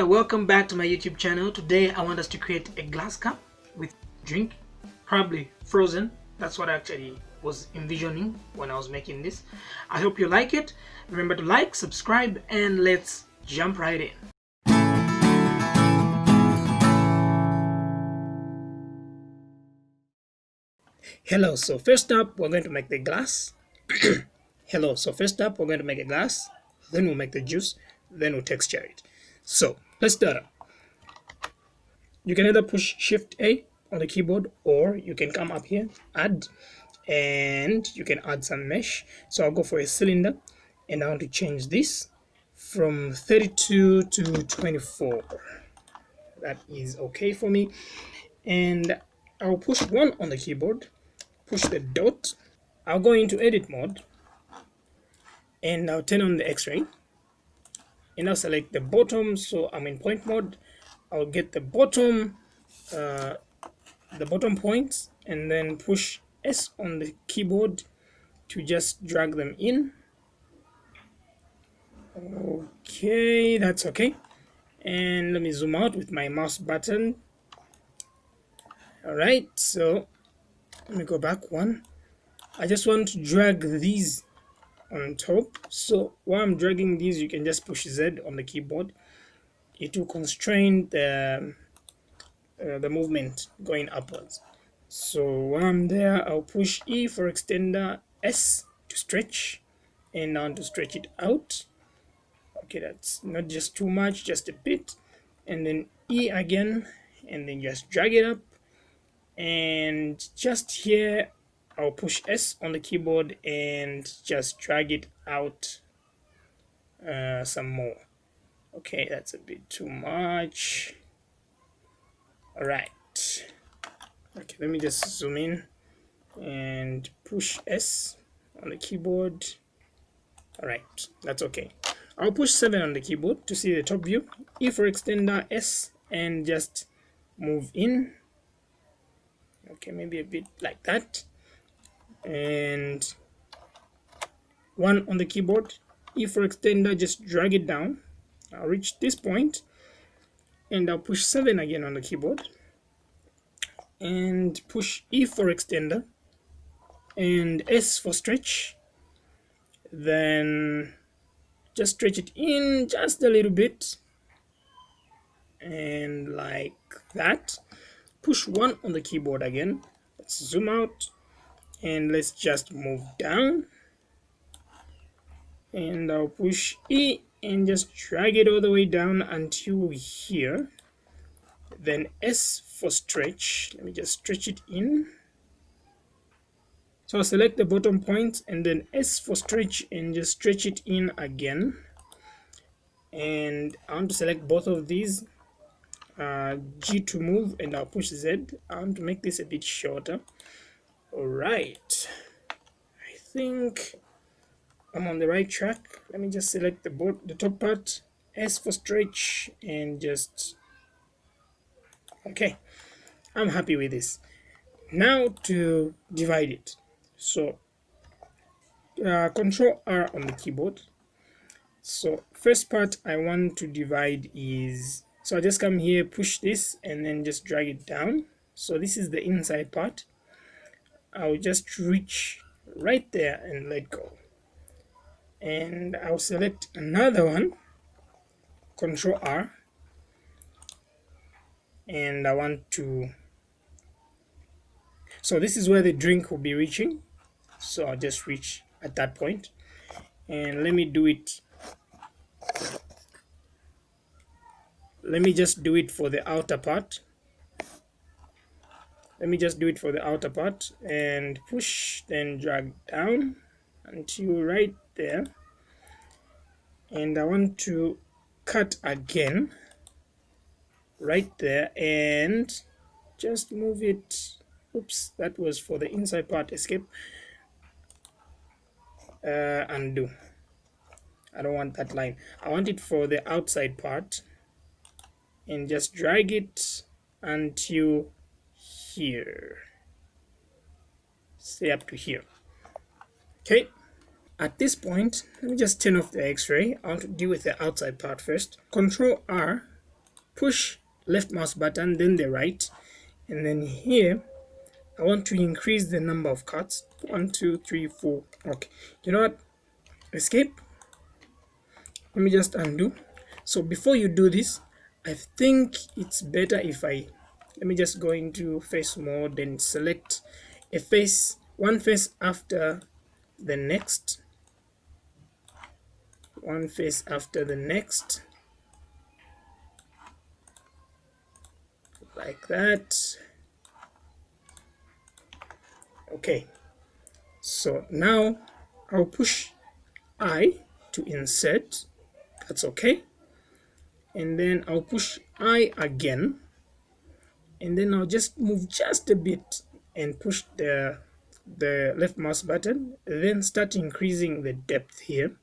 there, welcome back to my YouTube channel. Today I want us to create a glass cup with drink, probably frozen. That's what I actually was envisioning when I was making this. I hope you like it. Remember to like, subscribe, and let's jump right in. Hello, so first up we're going to make the glass. Hello, so first up we're going to make a glass, then we'll make the juice, then we'll texture it. So let's start up. You can either push Shift A on the keyboard, or you can come up here, add, and you can add some mesh. So I'll go for a cylinder, and I want to change this from 32 to 24. That is okay for me. And I'll push 1 on the keyboard, push the dot. I'll go into edit mode, and I'll turn on the X-ray, and I'll select the bottom. So I'm in point mode. I'll get the bottom points, and then push S on the keyboard to just drag them in. Okay, that's okay. And let me zoom out with my mouse button. All right, so let me go back one. I just want to drag these on top. So while I'm dragging these, you can just push Z on the keyboard. It will constrain the movement going upwards. So while I'm there, I'll push E for extender, S to stretch, and now to stretch it out. Okay, that's not just too much, just a bit, and then E again, and then just drag it up, and just here I'll push S on the keyboard and just drag it out some more. Okay, that's a bit too much. All right. Okay, let me just zoom in and push S on the keyboard. All right, that's okay. I'll push 7 on the keyboard to see the top view. E for extender, S, and just move in. Okay, maybe a bit like that. And 1 on the keyboard. E for extender, just drag it down. I'll reach this point, and I'll push 7 again on the keyboard, and push E for extender, and S for stretch. Then just stretch it in just a little bit, and like that. Push 1 on the keyboard again. Let's zoom out, and let's just move down, and I'll push E and just drag it all the way down until here. Then S for stretch. Let me just stretch it in. So I'll select the bottom point, and then S for stretch, and just stretch it in again. And I want to select both of these, G to move, and I'll push Z. I want to make this a bit shorter. All right, I think I'm on the right track. Let me just select the top part, S for stretch, and just okay. I'm happy with this. Now to divide it. So Control R on the keyboard. So first part I want to divide is, so I just come here, push this, and then just drag it down. So this is the inside part. I'll just reach right there and let go. And I'll select another one, Control R, and I want to, so this is where the drink will be reaching. So I'll just reach at that point, and let me do it. Let me just do it for the outer part. Let me just do it for the outer part, and push, then drag down until right there. And I want to cut again right there, and just move it. Oops, that was for the inside part. Escape, undo. I don't want that line. I want it for the outside part, and just drag it until here. Say up to here. Okay, at this point, let me just turn off the X-ray. I want to deal with the outside part first. Control R push left mouse button, then the right, and then here I want to increase the number of cards. 1, 2, 3, 4. Okay, you know what? Escape. Let me just undo. So before you do this, I think it's better if I let me just go into face mode and select a face, one face after the next, one face after the next, like that. Okay, so now I'll push I to insert. That's okay. And then I'll push I again, and then I'll just move just a bit and push the left mouse button, then start increasing the depth here.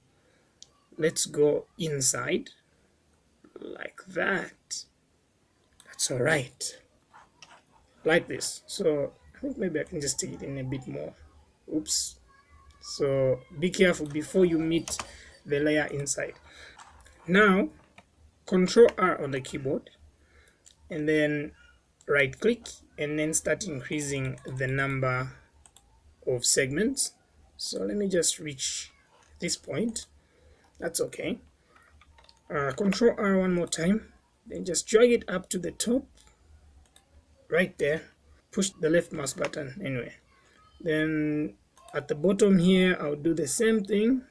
Let's go inside like that. That's all right, like this. So I think maybe I can just take it in a bit more. Oops. So be careful before you meet the layer inside. Now Control R on the keyboard, and then right click, and then start increasing the number of segments. So let me just reach this point. That's okay. Control R one more time, then just drag it up to the top right there. Push the left mouse button anyway. Then at the bottom here I'll do the same thing.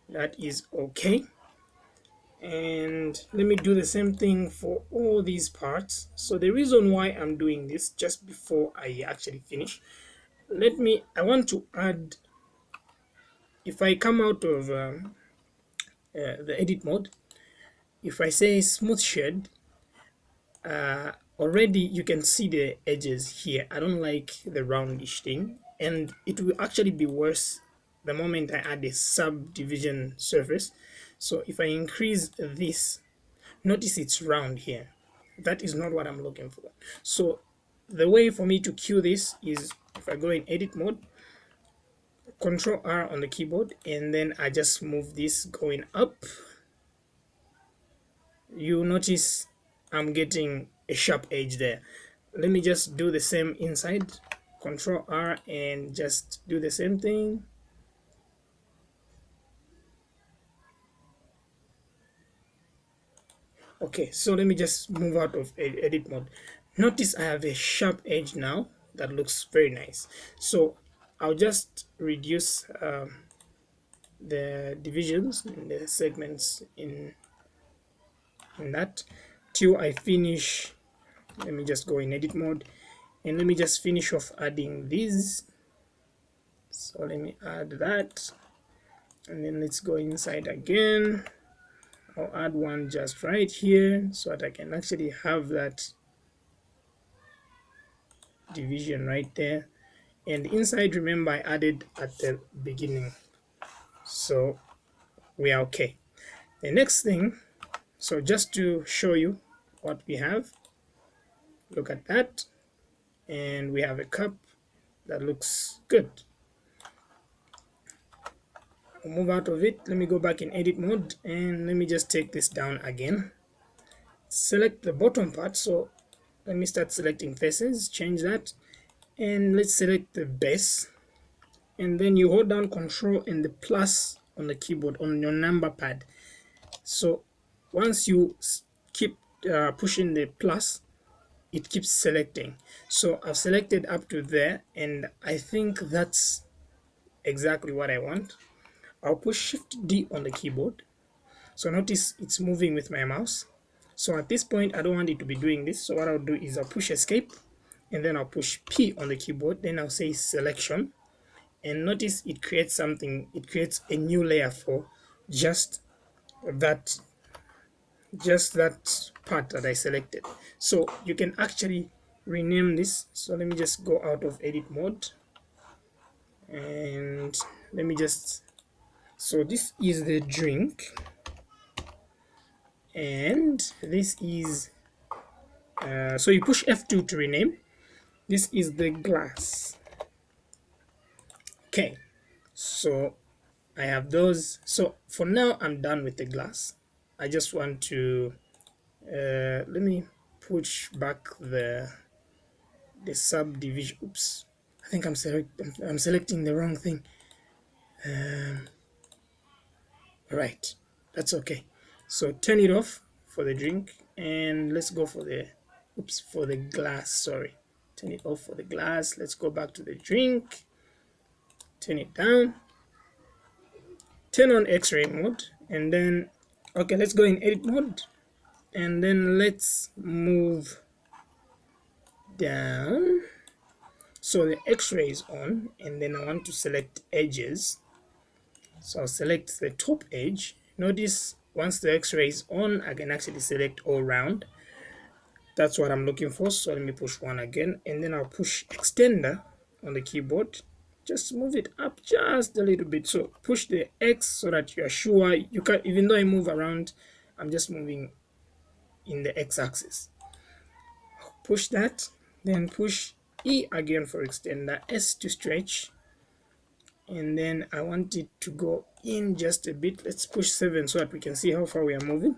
That is okay. And let me do the same thing for all these parts. So the reason why I'm doing this, just before I actually finish, I want to add, if I come out of the edit mode, if I say smooth shade, already you can see the edges here. I don't like the roundish thing, and it will actually be worse the moment I add a subdivision surface. So if I increase this, notice it's round here. That is not what I'm looking for. So the way for me to cue this is, if I go in edit mode, Control R on the keyboard, and then I just move this going up. You notice I'm getting a sharp edge there. Let me just do the same inside. Control R and just do the same thing. Okay, so let me just move out of edit mode. Notice I have a sharp edge now that looks very nice. So I'll just reduce the divisions and the segments in that till I finish. Let me just go in edit mode, and let me just finish off adding these. So let me add that, and then let's go inside again. I'll add one just right here so that I can actually have that division right there. And inside, remember, I added at the beginning, so we are okay. The next thing, so just to show you what we have, look at that, and we have a cup that looks good. I'll move out of it. Let me go back in edit mode, and let me just take this down again. Select the bottom part. So let me start selecting faces, change that, and let's select the base, and then you hold down Control and the plus on the keyboard on your number pad. So once you keep pushing the plus, it keeps selecting. So I've selected up to there, and I think that's exactly what I want. I'll push Shift D on the keyboard. So notice it's moving with my mouse. So at this point, I don't want it to be doing this. So what I'll do is I'll push Escape, and then I'll push P on the keyboard. Then I'll say Selection, and notice it creates something. It creates a new layer for just that part that I selected. So you can actually rename this. So let me just go out of edit mode, and let me just, so this is the drink, and this is so you push F2 to rename. This is the glass. Okay, so I have those. So for now I'm done with the glass. I just want to Let me push back the subdivision. Oops, I think I'm selecting the wrong thing. Right, that's okay. So turn it off for the drink, and let's go for the for the glass. Sorry, turn it off for the glass. Let's go back to the drink, turn it down, turn on X-ray mode, and then okay, let's go in edit mode, and then let's move down. So the X-ray is on, and then I want to select edges. So I'll select the top edge. Notice once the X-ray is on, I can actually select all round. That's what I'm looking for. So let me push one again, and then I'll push extender on the keyboard. Just move it up just a little bit. So push the X so that you're sure you can, even though I move around, I'm just moving in the X axis. Push that, then push E again for extender, S to stretch, and then I want it to go in just a bit. Let's push 7 so that we can see how far we are moving,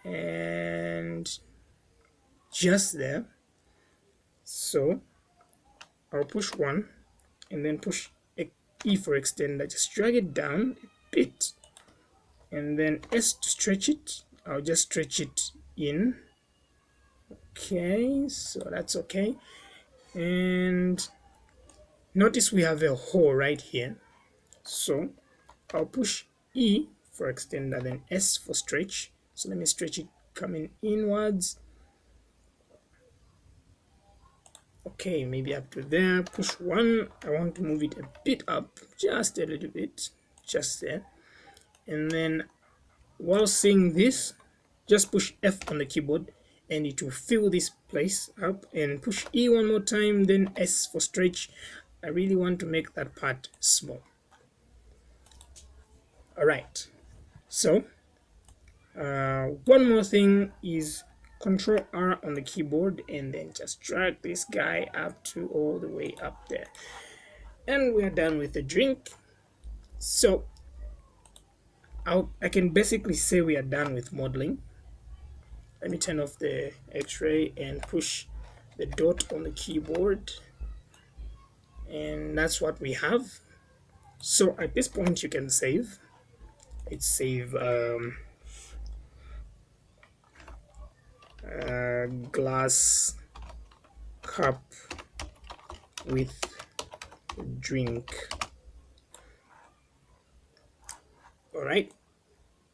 and just there. So I'll push 1 and then push E for extender, just drag it down a bit, and then S to stretch it. I'll just stretch it in. Okay, so that's okay. And notice we have a hole right here. So I'll push E for extender, then S for stretch. So let me stretch it coming inwards. Okay, maybe up to there. Push 1. I want to move it a bit up, just a little bit, just there. And then while seeing this, just push F on the keyboard and it will fill this place up, and push E one more time, then S for stretch. I really want to make that part small. All right, so one more thing is Control R on the keyboard and then just drag this guy up to all the way up there, and we're done with the drink. So I can basically say we are done with modeling. Let me turn off the X-ray and push the dot on the keyboard, and that's what we have. So at this point you can save. It's save glass cup with drink. All right,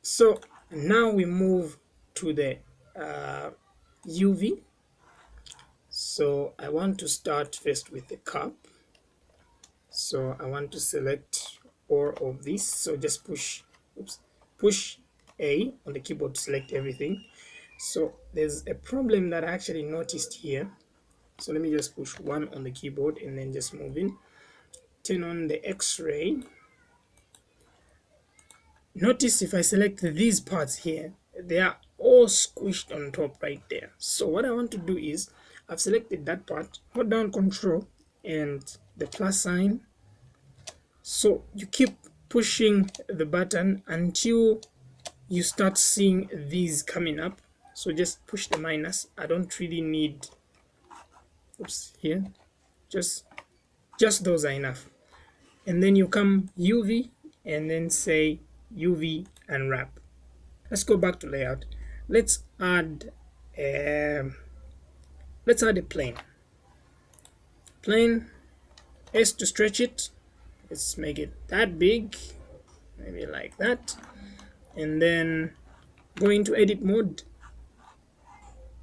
so now we move to the UV. So I want to start first with the cup. So I want to select all of this. So just push A on the keyboard to select everything. So there's a problem that I actually noticed here. So let me just push 1 on the keyboard and then just move in. Turn on the X-ray. Notice if I select these parts here, they are all squished on top right there. So what I want to do is, I've selected that part, hold down Control and the plus sign. So you keep pushing the button until you start seeing these coming up. So just push the minus. I don't really need, here, just those are enough. And then you come UV and then say UV and wrap. Let's go back to layout. Let's add a plane. S to stretch it. Let's make it that big, maybe like that, and then go into edit mode.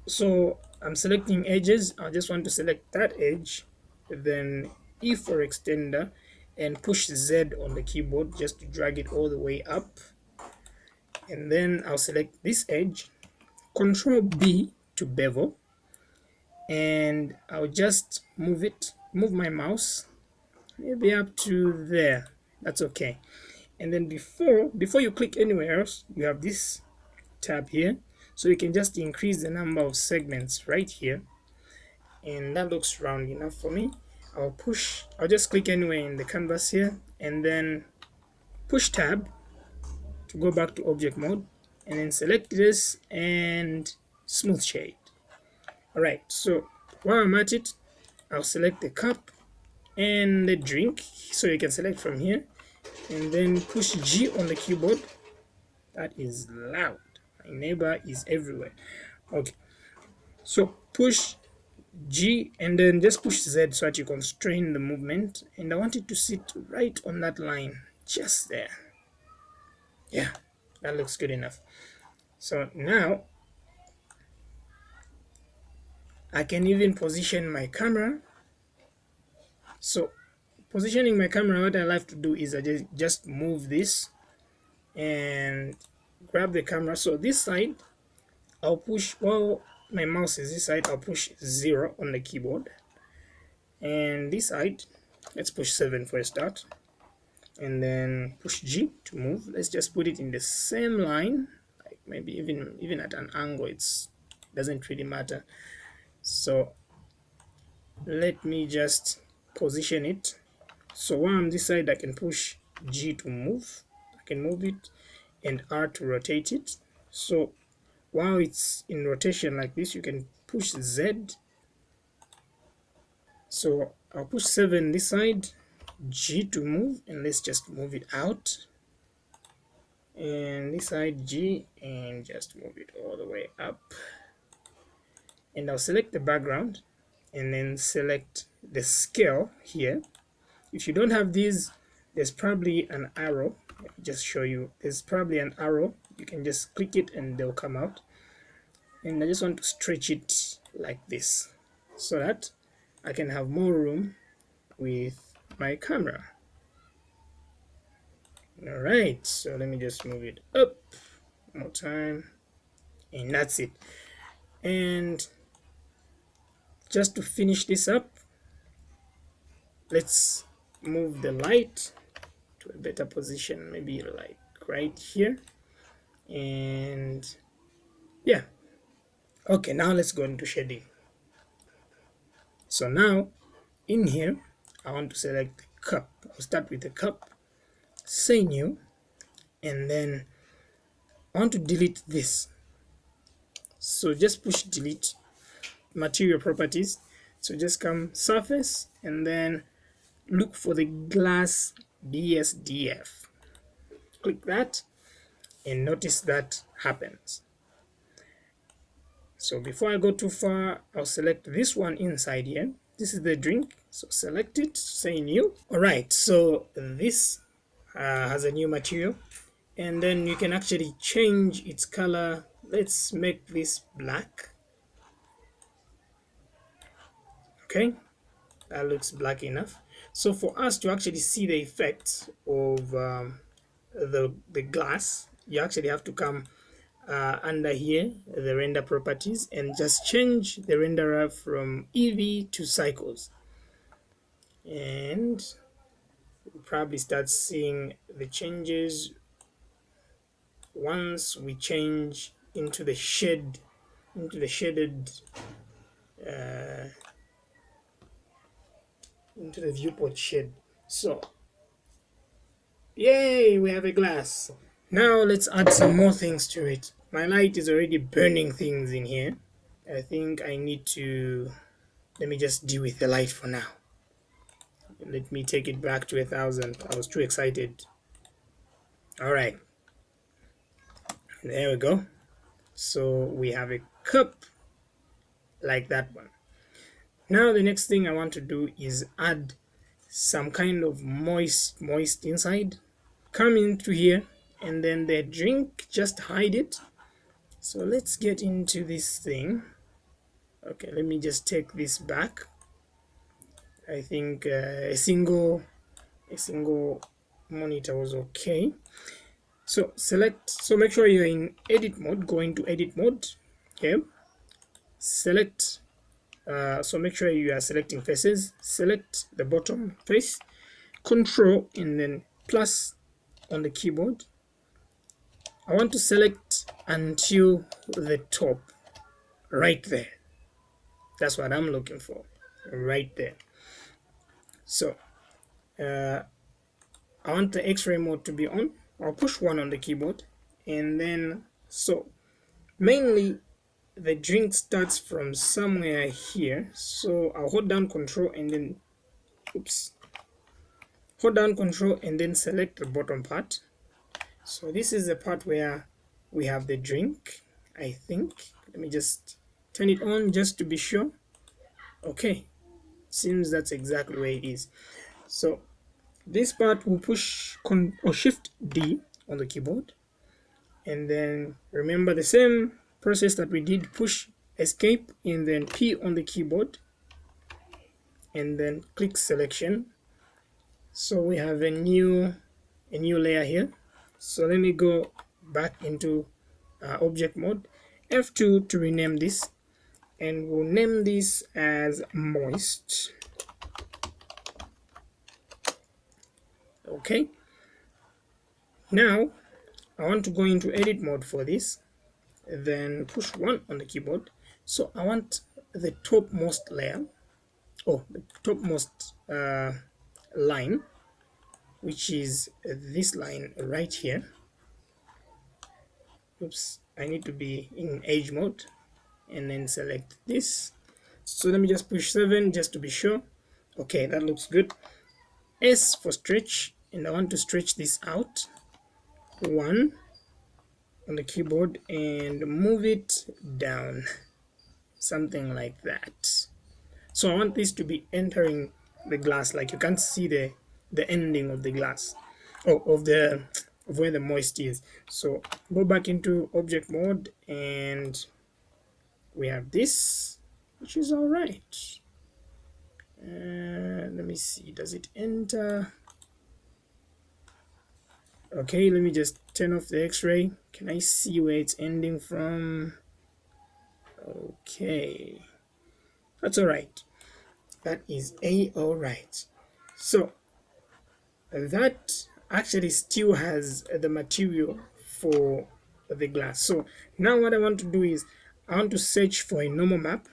So I'm selecting edges. I just want to select that edge, then E for extender and push Z on the keyboard just to drag it all the way up, and then I'll select this edge, Control B to bevel, and I'll just move my mouse maybe up to there. That's okay. And then before you click anywhere else, you have this tab here, so you can just increase the number of segments right here, and that looks round enough for me. I'll just click anywhere in the canvas here and then push tab to go back to object mode. and then select this and smooth shade. Alright, so while I'm at it, I'll select the cup and the drink, so you can select from here, and then push G on the keyboard. That is loud. My neighbor is everywhere. Okay, so push G and then just push Z so that you constrain the movement, and I want it to sit right on that line, just there. Yeah, that looks good enough. So now I can even position my camera. So positioning my camera, what I like to do is I just move this and grab the camera. So this side I'll push, well, my mouse is this side, I'll push 0 on the keyboard, and this side let's push 7 for a start, and then push G to move. Let's just put it in the same line, like maybe even at an angle, it doesn't really matter. So let me just position it. So while I'm this side, I can push G to move, I can move it, and R to rotate it. So while it's in rotation like this, you can push Z. So I'll push 7 this side, G to move, and let's just move it out, and this side G, and just move it all the way up, and I'll select the background and then select the scale here. If you don't have these, there's probably an arrow. Let me just show you. There's probably an arrow. You can just click it and they'll come out. And I just want to stretch it like this so that I can have more room with my camera. Alright, so let me just move it up one more time, and that's it. And just to finish this up, let's move the light to a better position, maybe like right here. And yeah, okay, now let's go into shading. So now in here I want to select the cup. I'll start with the cup, say new, and then I want to delete this. So just push delete, material properties. So just come surface and then look for the glass BSDF. Click that and notice that happens. So before I go too far, I'll select this one inside here. This is the drink, so select it, say new. Alright, so this has a new material, and then you can actually change its color. Let's make this black. Okay, that looks black enough. So for us to actually see the effect of the glass, you actually have to come under here, the render properties, and just change the renderer from Eevee to cycles, and we'll probably start seeing the changes once we change into the shaded into the viewport shade. So yay, we have a glass. Now let's add some more things to it. My light is already burning things in here. I think I need to, let me just deal with the light for now. Let me take it back to 1000. I was too excited. Alright, there we go. So we have a cup like that one. Now the next thing I want to do is add some kind of moist inside. Come into here, and then the drink, just hide it. So let's get into this thing. Okay, let me just take this back. I think a single monitor was okay. So select, so make sure you're in edit mode, go into edit mode. Okay, select, so make sure you are selecting faces, select the bottom face, control and then plus on the keyboard. I want to select until the top, right there. That's what I'm looking for, right there. So I want the X-ray mode to be on. I'll push 1 on the keyboard and then So mainly the drink starts from somewhere here, so I'll hold down control and then oops, hold down control and then select the bottom part. So this is the part where we have the drink, I think. Let me just turn it on just to be sure. Okay, seems that's exactly where it is. So this part will push or shift D on the keyboard, and then remember the same process that we did, push escape and then P on the keyboard and then click selection. So we have a new layer here. So let me go back into object mode, F2 to rename this, and we'll name this as moist. Okay, now I want to go into edit mode for this, then push 1 on the keyboard. So I want the topmost layer, the topmost line, which is this line right here. Oops, I need to be in edge mode and then select this. So let me just push 7 just to be sure. Okay, that looks good. S for stretch, and I want to stretch this out 1 on the keyboard and move it down, something like that. So I want this to be entering the glass, like you can't see the ending of the glass, of where the moist is. So go back into object mode and we have this, which is all right. Let me see, does it enter? Okay, let me just turn off the x-ray. Can I see where it's ending from? Okay, that's all right. That is all right. So that actually still has the material for the glass. So now what I want to do is I want to search for a normal map.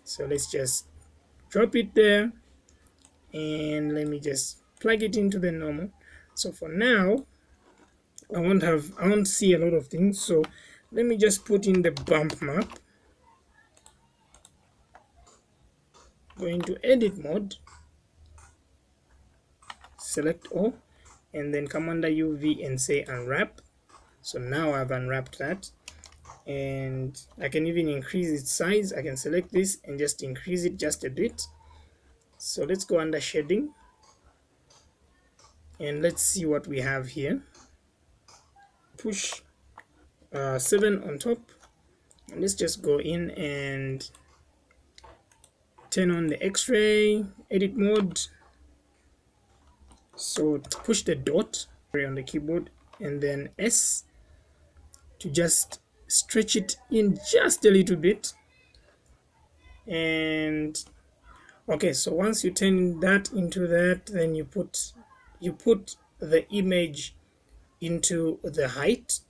So let's just drop it there and let me just plug it into the normal. So for now I won't see a lot of things, so let me just put in the bump map. Go into edit mode, select all, and then come under UV and say unwrap. So now I've unwrapped that, and I can even increase its size. I can select this and just increase it just a bit. So let's go under shading and let's see what we have here. Push 7 on top, and let's just go in and turn on the x-ray edit mode. So push the dot on the keyboard and then S to just stretch it in just a little bit. And okay, so once you turn that into that, then you put the image into the height.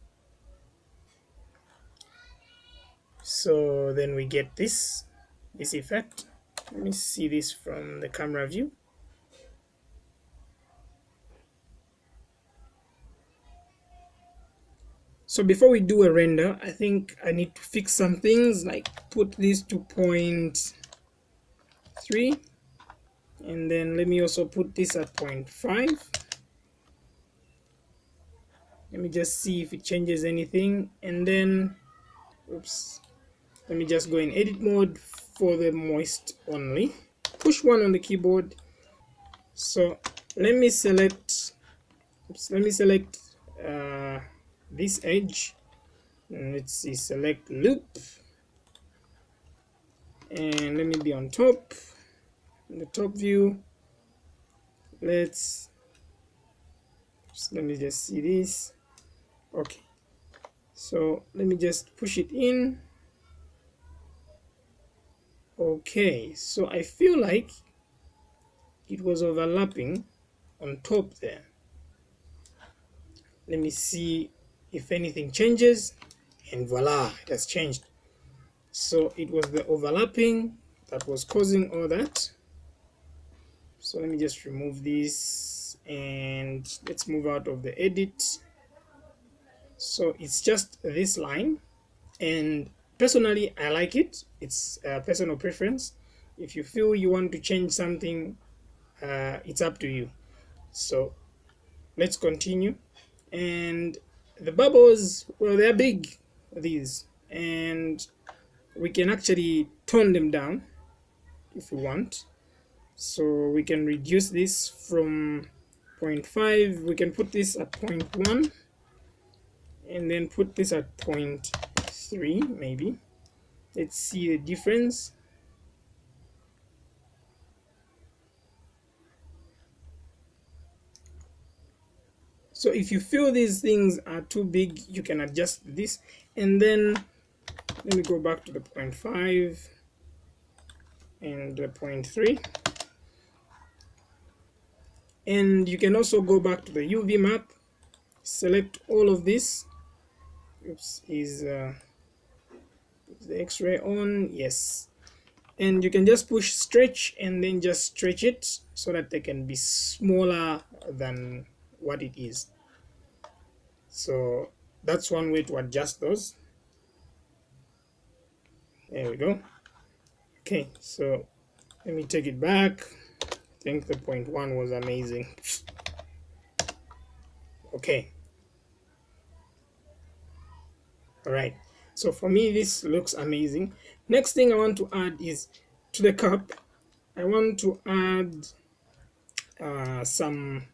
So then we get this effect. Let me see this from the camera view. So before we do a render, I think I need to fix some things, like put this to 0.3, and then let me also put this at 0.5. Let me just see if it changes anything, and then oops, let me just go in edit mode for the moist only. Push 1 on the keyboard. So let me select this edge, and let's see, select loop, and let me be on top in the top view. Let me just see this. Okay, so let me just push it in. Okay, so I feel like it was overlapping on top there. Let me see if anything changes, and voila, it has changed. So it was the overlapping that was causing all that. So let me just remove this and let's move out of the edit. So it's just this line, and personally I like it. It's a personal preference. If you feel you want to change something, it's up to you. So let's continue. And the bubbles, well, they're big, these, and we can actually tone them down if we want. So we can reduce this from 0.5, we can put this at 0.1, and then put this at 0.3 maybe. Let's see the difference. So if you feel these things are too big, you can adjust this. And then let me go back to the 0.5 and the 0.3. And you can also go back to the UV map, select all of this. Oops, is the X-ray on? Yes. And you can just push stretch and then just stretch it so that they can be smaller than what it is. So that's one way to adjust those. There we go. Okay, so let me take it back. I think the 0.1 was amazing. Okay. All right. So for me, this looks amazing. Next thing I want to add is to the cup. I want to add some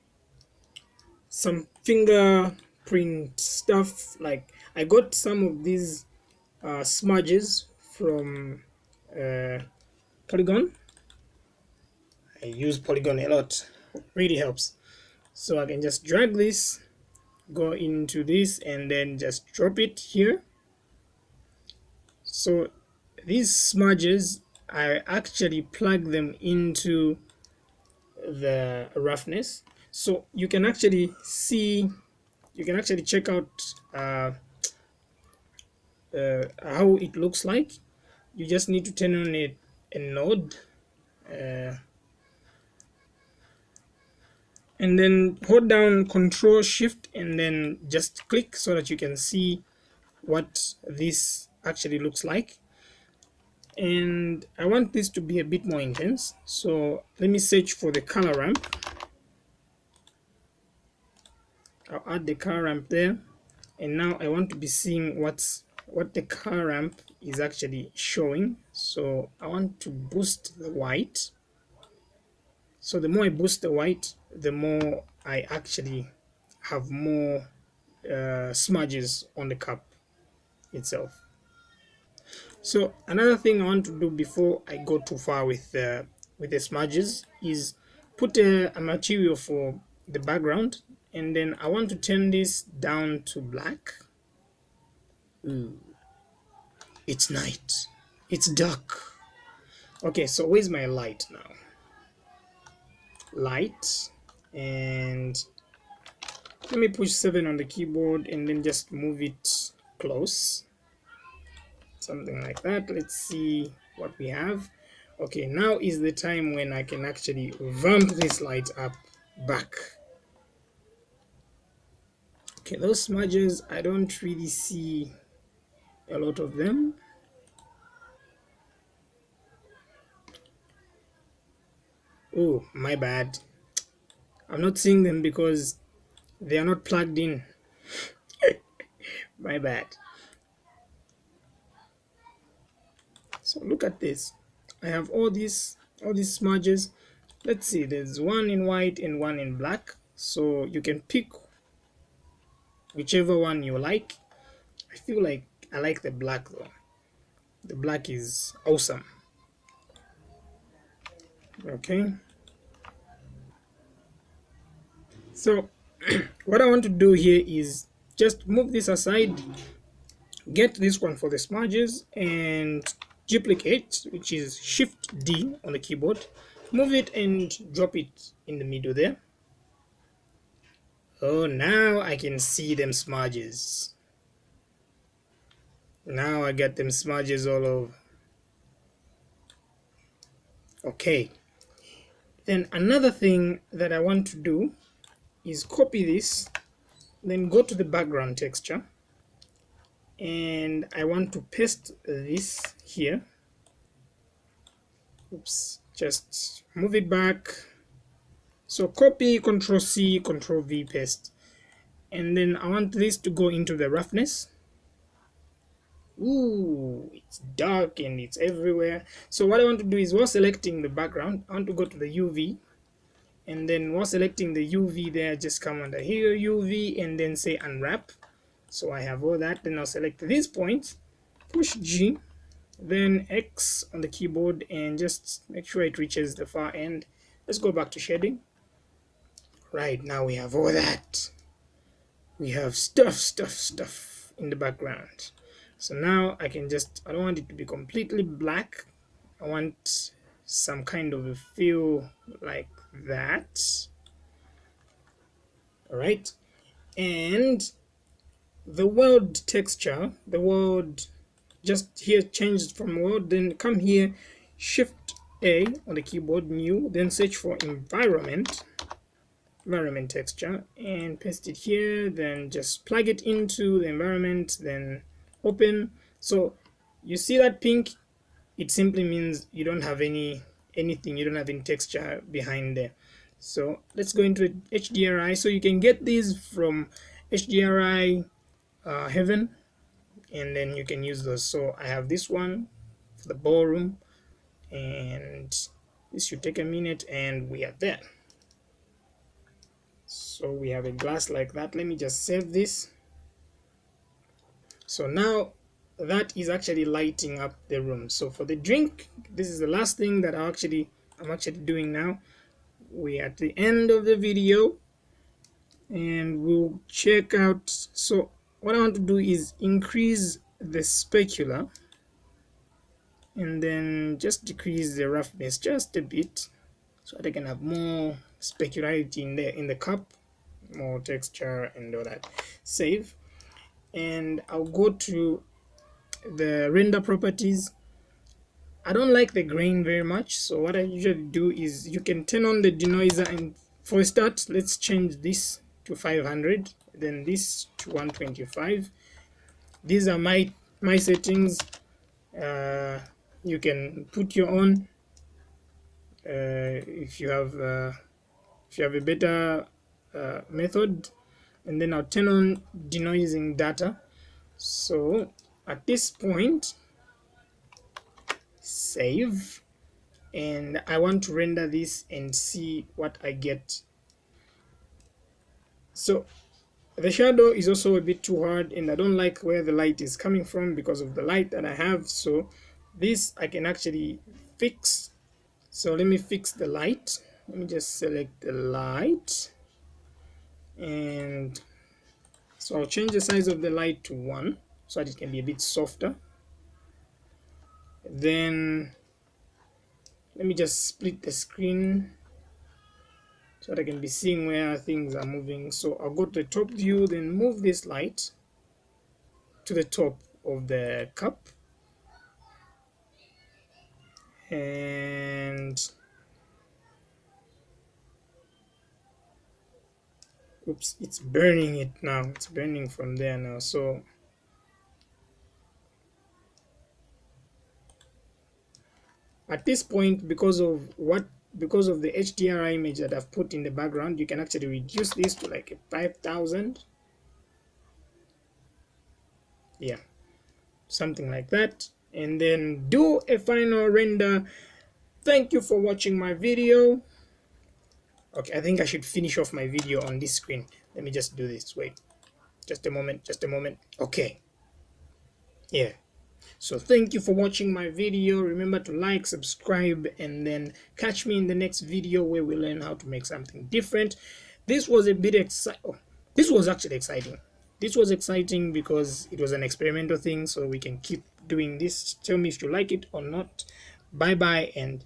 fingerprint stuff. Like I got some of these smudges from Polygon. I use Polygon a lot. It really helps. So I can just drag this, go into this, and then just drop it here. So these smudges, I actually plug them into the roughness. So you can actually see, you can actually check out how it looks like. You just need to turn on a node and then hold down Control Shift and then just click so that you can see what this actually looks like. And I want this to be a bit more intense, so let me search for the color ramp. I'll add the color ramp there, and now I want to be seeing what the color ramp is actually showing. So I want to boost the white. So the more I boost the white, the more I actually have more smudges on the cup itself. So another thing I want to do before I go too far with the smudges is put a material for the background, and then I want to turn this down to black. Ooh, it's night. It's dark. Okay, so where's my light now? Light, and let me push 7 on the keyboard and then just move it close. Something like that. Let's see what we have. Okay, now is the time when I can actually vamp this light up back. Okay, those smudges, I don't really see a lot of them. Oh, my bad. I'm not seeing them because they are not plugged in. My bad. So look at this. I have all these smudges. Let's see, there's one in white and one in black. So you can pick whichever one you like. I feel like I like the black though. The black is awesome. Okay. So what I want to do here is just move this aside, get this one for the smudges, and duplicate, which is Shift D on the keyboard. Move it and drop it in the middle there. Oh, now I can see them smudges. Now I get them smudges all over. Okay. Then another thing that I want to do is copy this, then go to the background texture, and I want to paste this here. Oops, just move it back. So copy, Control C, Control V, paste. And then I want this to go into the roughness. Ooh, it's dark and it's everywhere. So what I want to do is, while selecting the background, I want to go to the UV, and then while selecting the UV there, just come under here, UV, and then say unwrap. So I have all that. Then I'll select these points, push G, then X on the keyboard, and just make sure it reaches the far end. Let's go back to shading. Right, now we have all that. We have stuff in the background. So now I can just, I don't want it to be completely black. I want some kind of a feel like that. All right. And the world texture, the world, just here changed from world, then come here, Shift A on the keyboard, new, then search for environment texture, and paste it here, then just plug it into the environment, then open. So you see that pink, it simply means you don't have anything, you don't have any texture behind there. So let's go into HDRI. So you can get these from HDRI Heaven, and then you can use those. So I have this one for the ballroom, and this should take a minute, and we are there. So we have a glass like that. Let me just save this. So now that is actually lighting up the room. So for the drink, this is the last thing that I'm actually doing now. We're at the end of the video, and we'll check out. So what I want to do is increase the specular, and then just decrease the roughness just a bit, so that I can have more specularity in the cup, more texture and all that. Save, and I'll go to the render properties. I don't like the grain very much, so what I usually do is, you can turn on the denoiser, and for a start, let's change this to 500, then this to 125. These are my settings. You can put your own if you have a better method. And then I'll turn on denoising data. So at this point, save, and I want to render this and see what I get. So the shadow is also a bit too hard, and I don't like where the light is coming from because of the light that I have. So this I can actually fix. So let me fix the light. Let me just select the light, and so I'll change the size of the light to 1 so that it can be a bit softer. Then let me just split the screen so that I can be seeing where things are moving. So I'll go to the top view, then move this light to the top of the cup, and oops, it's burning it now. It's burning from there now. So at this point, because of the HDRI image that I've put in the background, you can actually reduce this to like a 5000. Yeah, something like that, and then do a final render. Thank you for watching my video. Okay, I think I should finish off my video on this screen. Let me just do this. Wait, just a moment. Okay, yeah. So thank you for watching my video. Remember to like, subscribe, and then catch me in the next video where we learn how to make something different. This was a bit this was actually exciting. This was exciting because it was an experimental thing, so we can keep doing this. Tell me if you like it or not. Bye bye, and